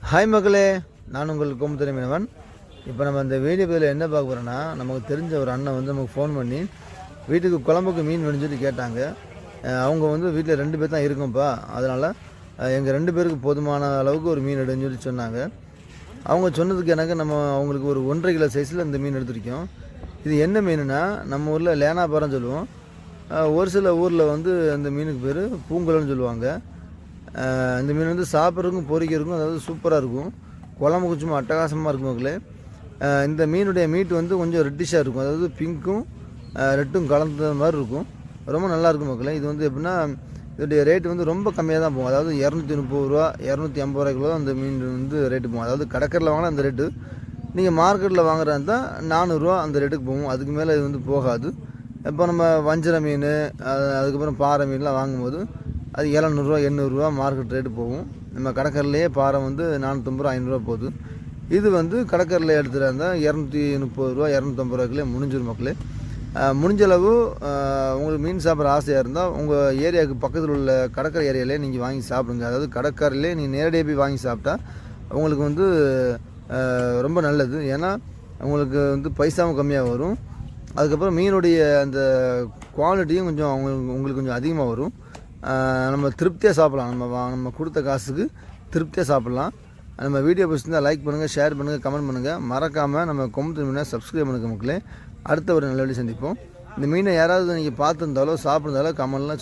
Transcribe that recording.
Hi மக்களே, நான் உங்கள் கோமுத்துறை மீனவன். இப்போ நம்ம இந்த வீடியோ பதில் என்ன பார்க்க போகிறோன்னா, நமக்கு தெரிஞ்ச ஒரு அண்ணன் வந்து நமக்கு ஃபோன் பண்ணி வீட்டுக்கு குழம்புக்கு மீன் வேணும்னு சொல்லி கேட்டாங்க. அவங்க வந்து வீட்டில் 2 பேர் தான் இருக்கும்ப்பா, அதனால் எங்கள் 2 பேருக்கு போதுமான அளவுக்கு ஒரு மீன் எடுன்னு சொல்லி சொன்னாங்க. அவங்க சொன்னதுக்கு எனக்கு நம்ம அவங்களுக்கு ஒரு 1.5 கிலோ சைஸில் இந்த மீன் எடுத்துருக்கோம். இது என்ன மீனுன்னா, நம்ம ஊரில் லேனாபாறைன்னு சொல்லுவோம். ஒரு சில ஊரில் வந்து அந்த மீனுக்கு பேர் பூங்குழல்னு சொல்லுவாங்க. இந்த மீன் வந்து சாப்பிட்றதுக்கும் பொரிக்கிறதுக்கும் அதாவது சூப்பராக இருக்கும். குழம்புக்கு சும்மா அட்டகாசமாக இருக்கும் மக்களே. இந்த மீனுடைய மீட் வந்து கொஞ்சம் ரெட்டிஷாக இருக்கும், அதாவது பிங்க்கும் ரெட்டும் கலந்த மாதிரி இருக்கும். ரொம்ப நல்லாயிருக்கும் மக்களே. இது வந்து எப்படின்னா, இதோடைய ரேட்டு வந்து ரொம்ப கம்மியாக தான் போகும். அதாவது 230 ரூபா 250 ரூபா கிலோ அந்த மீன் வந்து ரேட்டு போகும். அதாவது கடற்கரையில் வாங்கினா அந்த ரேட்டு, நீங்கள் மார்க்கெட்டில் வாங்குறதா இருந்தால் 400 ரூபா அந்த ரேட்டுக்கு போகும். அதுக்கு மேலே இது வந்து போகாது. இப்போ நம்ம வஞ்சரை மீன், அதுக்கப்புறம் பாறை மீன்லாம் வாங்கும்போது அது 700 ரூபா 800 ரூபா மார்க்கெட் ரேட்டு போகும். நம்ம கடற்கரையிலேயே பாறை வந்து 450 ரூபா 500 ரூபா போகுது. இது வந்து கடற்கரையில் எடுத்துகிட்டு இருந்தால் 230 ரூபா 250 ரூபாய்க்குள்ளே முடிஞ்சிடும் மக்களே. முடிஞ்சளவு உங்களுக்கு மீன் சாப்பிட்ற ஆசையாக இருந்தால் உங்கள் ஏரியாவுக்கு பக்கத்தில் உள்ள கடற்கரை ஏரியாவிலே நீங்கள் வாங்கி சாப்பிடுங்க. அதாவது கடற்கரையிலே நீங்கள் நேரடியாக போய் வாங்கி சாப்பிட்டா உங்களுக்கு வந்து ரொம்ப நல்லது. ஏன்னா உங்களுக்கு வந்து பைசாவும் கம்மியாக வரும். அதுக்கப்புறம் மீனுடைய அந்த குவாலிட்டியும் கொஞ்சம் உங்களுக்கு கொஞ்சம் அதிகமாக வரும். நம்ம திருப்தியாக சாப்பிட்லாம். நம்ம கொடுத்த காசுக்கு திருப்தியாக சாப்பிட்லாம். நம்ம வீடியோ பிடிச்சிருந்தால் லைக் பண்ணுங்கள், ஷேர் பண்ணுங்கள், கமெண்ட் பண்ணுங்கள். மறக்காமல் நம்ம கோமுத்துறை மீனை சப்ஸ்கிரைப் பண்ணுங்க மக்களே. அடுத்த ஒரு நல்ல வீடியோ சந்திப்போம். இந்த மீனை யாராவது நீங்கள் பார்த்துருந்தாலோ சாப்பிட்ருந்தாலோ கமெண்ட்லாம்